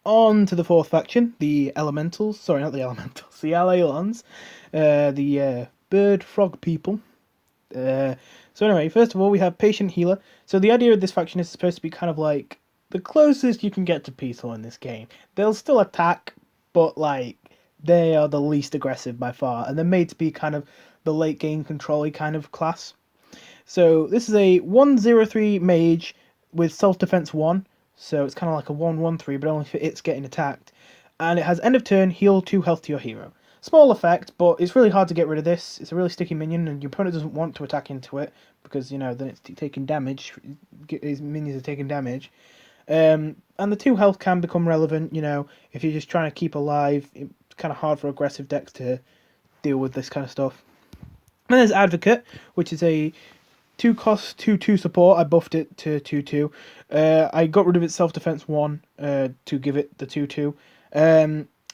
On to the fourth faction, the Elementals. Sorry, not the Elementals, the Alailons, the bird frog people. So anyway, first of all, we have Patient Healer. So the idea of this faction is supposed to be kind of like the closest you can get to peaceful in this game. They'll still attack, but like they are the least aggressive by far, and they're made to be kind of the late game control kind of class. So this is a 103 mage with self defense 1. So it's kind of like a 113, but only for it's getting attacked. And it has end of turn, heal 2 health to your hero. Small effect, but it's really hard to get rid of this. It's a really sticky minion, and your opponent doesn't want to attack into it because, then it's taking damage. His minions are taking damage. And the 2 health can become relevant, if you're just trying to keep alive. It's kind of hard for aggressive decks to deal with this kind of stuff. And there's Advocate, which is a 2 cost 2/2 support. I buffed it to 2/2. I got rid of its self defense 1 to give it the 2/2.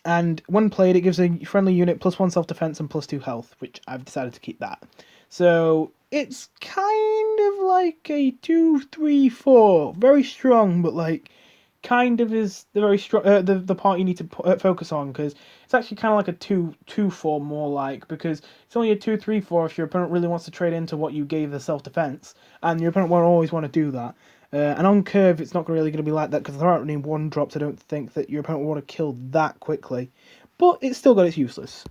And when played, it gives a friendly unit +1 self defense and +2 health, which I've decided to keep that. So it's kind of like a 2/3/4, very strong, but like kind of is the very strong the part you need to focus on, because it's actually kind of like a 2/2/4 more like, because it's only a 2/3/4 if your opponent really wants to trade into what you gave the self defense, and your opponent won't always want to do that. And on curve, it's not really going to be like that because there aren't any one drops. I don't think that your opponent will want to kill that quickly, but it's still got its useless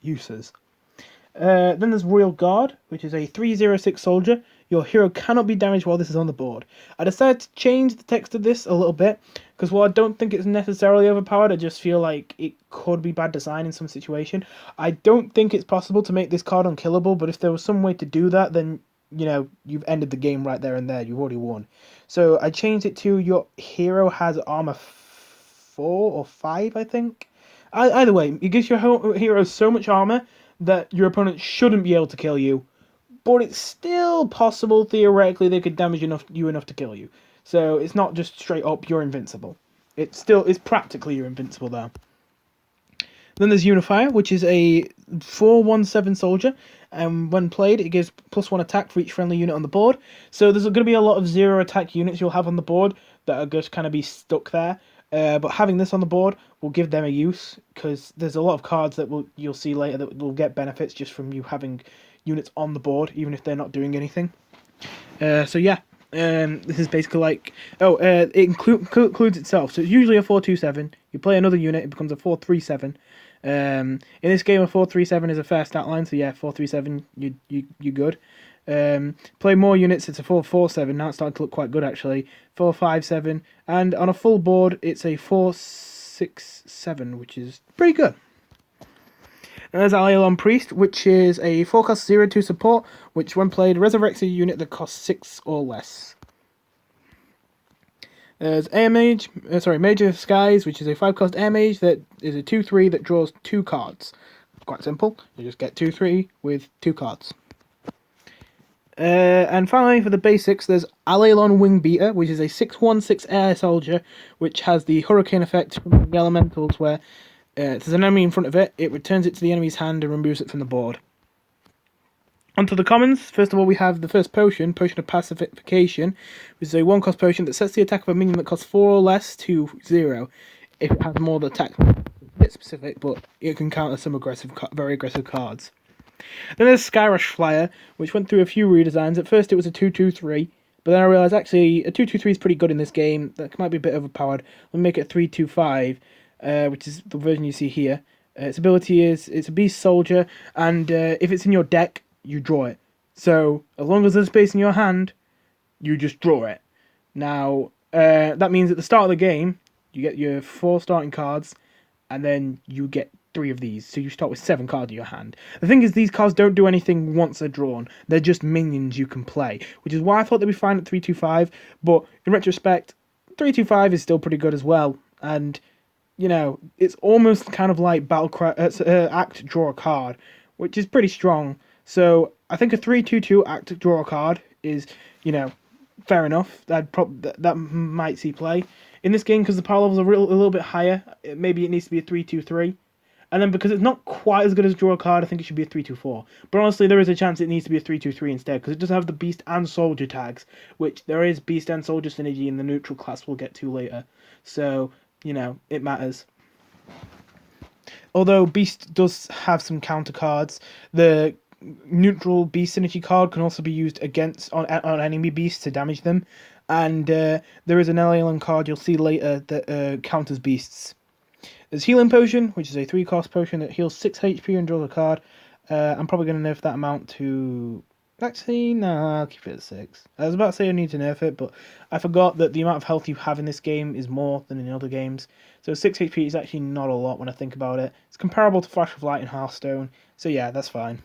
uses. Then there's Royal Guard, which is a 306 soldier. Your hero cannot be damaged while this is on the board. I decided to change the text of this a little bit, because while I don't think it's necessarily overpowered, I just feel like it could be bad design in some situation. I don't think it's possible to make this card unkillable, but if there was some way to do that, then, you've ended the game right there and there. You've already won. So I changed it to your hero has armor 4 or 5, I think. Either way, it gives your hero so much armor that your opponent shouldn't be able to kill you, but it's still possible theoretically they could damage you enough to kill you. So it's not just straight up you're invincible. It's practically you're invincible though. Then there's Unifier, which is a 417 soldier, and when played, it gives +1 attack for each friendly unit on the board. So there's going to be a lot of 0 attack units you'll have on the board that are just kind of be stuck there. But having this on the board will give them a use, because there's a lot of cards that you'll see later that will get benefits just from you having units on the board, even if they're not doing anything. So yeah, this is basically like it includes itself. So it's usually a 4/2/7. You play another unit, it becomes a 4/3/7. In this game, a 4/3/7 is a fair stat line. So yeah, 4/3/7, you good. Play more units, it's a 4/4/7. Now it's starting to look quite good actually. 4/5/7, and on a full board, it's a 4/6/7, which is pretty good. And there's Alailon Priest, which is a 4-cost 0/2 support, which when played resurrects a unit that costs 6 or less. There's Mage of Skies, which is a 5-cost air mage that is a 2/3 that draws 2 cards. Quite simple. You just get 2/3 with 2 cards. And finally, for the basics, there's Alailon Wingbeater, which is a 6/1/6 air soldier, which has the hurricane effect from the elementals, where if there's an enemy in front of it, it returns it to the enemy's hand and removes it from the board. Onto the commons. First of all, we have the first potion, Potion of Pacification, which is a 1-cost potion that sets the attack of a minion that costs 4 or less to 0. If it has more than attack, it's a bit specific, but it can counter some very aggressive cards. Then there's Skyrush Flyer, which went through a few redesigns. At first it was a 2/2/3, but then I realised actually a 2/2/3 is pretty good in this game. That might be a bit overpowered. Let me make it 3/2/5, which is the version you see here. Its ability is it's a beast soldier, and if it's in your deck, you draw it. So as long as there's space in your hand, you just draw it. Now that means at the start of the game, you get your 4 starting cards, and then you get 3 of these. So you start with 7 cards in your hand. The thing is, these cards don't do anything once they're drawn. They're just minions you can play, which is why I thought they'd be fine at 3/2/5. But in retrospect, 3/2/5 is still pretty good as well. And it's almost kind of like act draw a card, which is pretty strong. So I think a 3/2/2 act draw a card is, fair enough. That might see play in this game, because the power levels are a little bit higher. Maybe it needs to be a 3/2/3. And then because it's not quite as good as draw a card, I think it should be a 3/2/4. But honestly, there is a chance it needs to be a 3/2/3 instead, because it does have the Beast and Soldier tags, which there is Beast and Soldier synergy in the neutral class we'll get to later. So it matters. Although Beast does have some counter cards, the neutral Beast synergy card can also be used on enemy Beasts to damage them, and there is an Alien card you'll see later that counters Beasts. There's Healing Potion, which is a 3-cost potion that heals 6 HP and draws a card. I'm probably going to nerf that amount to... Actually, no, I'll keep it at 6. I was about to say I need to nerf it, but I forgot that the amount of health you have in this game is more than in other games. So 6 HP is actually not a lot when I think about it. It's comparable to Flash of Light in Hearthstone, so yeah, that's fine.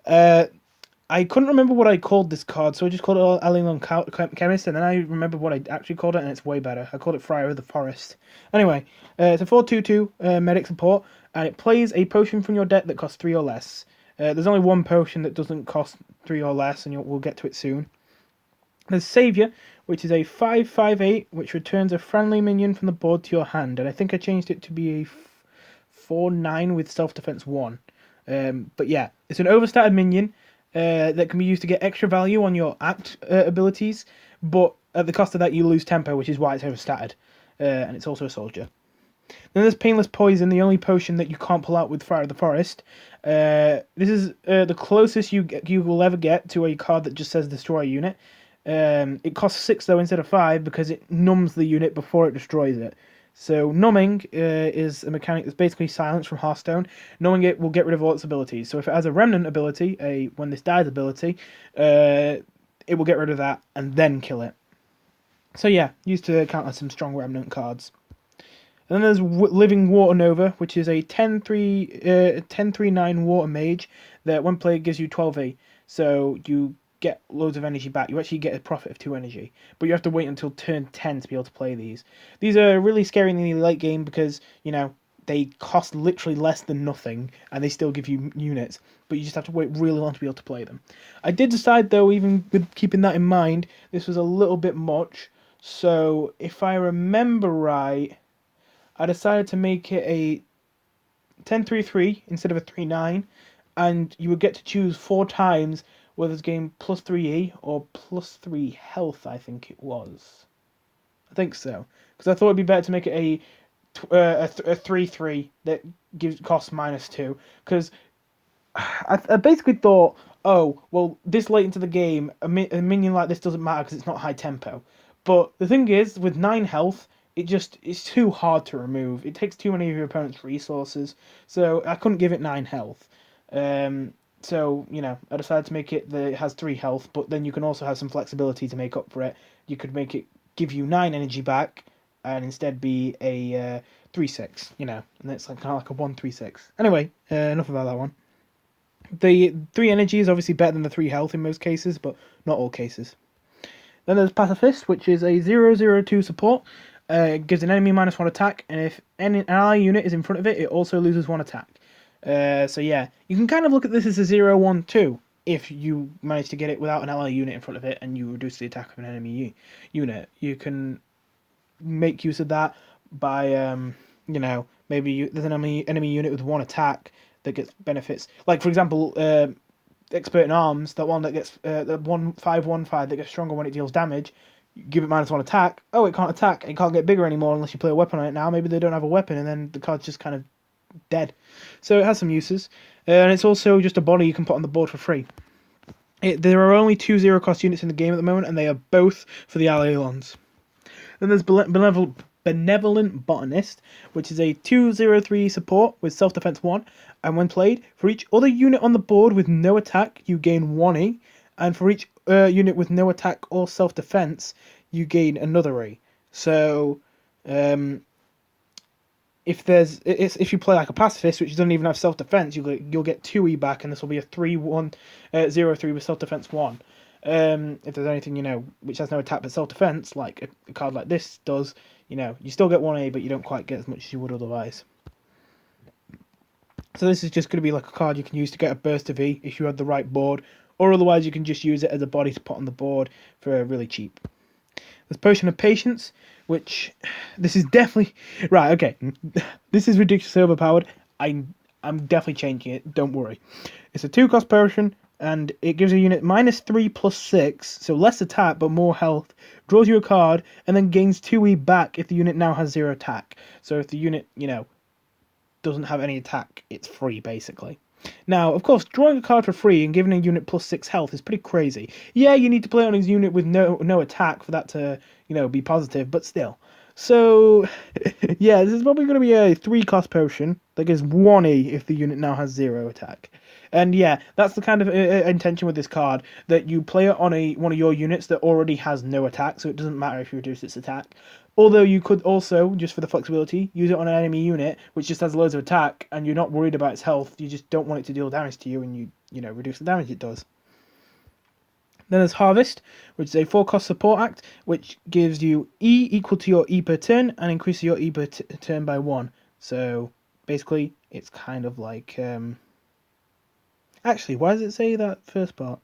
I couldn't remember what I called this card, so I just called it Alien Chemist, and then I remembered what I actually called it, and it's way better. I called it Friar of the Forest. Anyway, it's a 4/2/2 medic support, and it plays a potion from your deck that costs 3 or less. There's only one potion that doesn't cost 3 or less, and we'll get to it soon. There's Saviour, which is a 5/5/8, which returns a friendly minion from the board to your hand, and I think I changed it to be a 4/9 with self-defense 1. But yeah, it's an overstated minion that can be used to get extra value on your act abilities, but at the cost of that you lose tempo, which is why it's overstated. And it's also a soldier. Then there's Painless Poison, the only potion that you can't pull out with Friar of the Forest. This is the closest you will ever get to a card that just says destroy a unit. It costs 6 though instead of 5 because it numbs the unit before it destroys it. So numbing is a mechanic that's basically silence from Hearthstone. Numbing it will get rid of all its abilities. So if it has a Remnant ability, a when this dies ability, it will get rid of that and then kill it. So yeah, used to counter some strong Remnant cards. And then there's Living Water Nova, which is a 10/3/9 Water Mage that when played gives you 12 So you get loads of energy back. You actually get a profit of 2 energy, but you have to wait until turn 10 to be able to play these. These are really scary in the late game because they cost literally less than nothing and they still give you units, but you just have to wait really long to be able to play them. I did decide though, even with keeping that in mind, this was a little bit much, so if I remember right, I decided to make it a 10/3/3 instead of a 3/9, and you would get to choose 4 times whether it's game plus 3 or plus 3 health, I think it was. I think so. Because I thought it'd be better to make it a 3/3 that costs -2. Because I basically thought, oh, well, this late into the game, a minion like this doesn't matter because it's not high tempo. But the thing is, with 9 health, it's too hard to remove. It takes too many of your opponent's resources. So I couldn't give it 9 health. So, I decided to make it that it has 3 health, but then you can also have some flexibility to make up for it. You could make it give you 9 energy back, and instead be a 3/6, and it's kind of like a 1/3/6. Anyway, enough about that one. The 3 energy is obviously better than the 3 health in most cases, but not all cases. Then there's Pacifist, which is a 0/0/2 support. It gives an enemy -1 attack, and if an ally unit is in front of it, it also loses 1 attack. So yeah, you can kind of look at this as a 0/1/2 if you manage to get it without an ally unit in front of it and you reduce the attack of an enemy unit. You can make use of that by, maybe there's an enemy unit with 1 attack that gets benefits. Like, for example, Expert in Arms, that one that gets, the 1/5/1/5 that gets stronger when it deals damage, you give it -1 attack. Oh, it can't attack. It can't get bigger anymore unless you play a weapon on it now. Maybe they don't have a weapon, and then the card's just kind of dead. So it has some uses, and it's also just a body you can put on the board for free. There are only 2 0-cost units in the game at the moment, and they are both for the Allions. Then there's Benevolent Botanist, which is a 2/0/3 support with self-defense 1, and when played, for each other unit on the board with no attack, you gain 1 and for each unit with no attack or self-defense, you gain another A. So, if you play like a Pacifist, which doesn't even have self-defense, you'll get 2 back, and this will be a 3/1/0/3 with self-defense 1. If there's anything, which has no attack but self-defense, like a card like this does, you still get 1 but you don't quite get as much as you would otherwise. So this is just going to be like a card you can use to get a burst of E if you have the right board, or otherwise you can just use it as a body to put on the board for really cheap. There's Potion of Patience, which this is definitely right. Okay, this is ridiculously overpowered. I'm definitely changing it. Don't worry. It's a 2-cost potion and it gives a unit -3 +6, so less attack but more health, draws you a card, and then gains 2E back if the unit now has 0 attack. So if the unit, doesn't have any attack, it's free basically. Now, of course, drawing a card for free and giving a unit +6 health is pretty crazy. Yeah, you need to play on his unit with no attack for that to, be positive, but still. So, yeah, this is probably going to be a 3-cost potion that gives 1E if the unit now has 0 attack. And yeah, that's the kind of intention with this card, that you play it on one of your units that already has no attack, so it doesn't matter if you reduce its attack. Although you could also, just for the flexibility, use it on an enemy unit which just has loads of attack and you're not worried about its health, you just don't want it to deal damage to you, and you reduce the damage it does. Then there's Harvest, which is a 4-cost support act, which gives you E equal to your E per turn and increases your E per turn by 1. So basically, it's kind of like... Actually, why does it say that first part?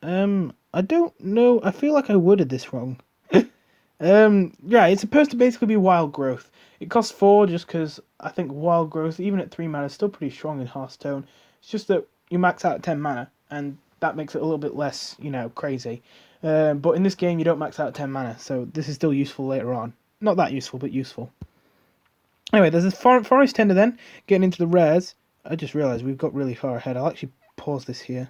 I don't know. I feel like I worded this wrong. Yeah, it's supposed to basically be Wild Growth. It costs 4 just because I think Wild Growth, even at 3 mana, is still pretty strong in Hearthstone. It's just that you max out at 10 mana, and that makes it a little bit less, crazy. But in this game, you don't max out at 10 mana, so this is still useful later on. Not that useful, but useful. Anyway, there's this Forest Tender then, getting into the rares. I just realised we've got really far ahead. I'll actually pause this here.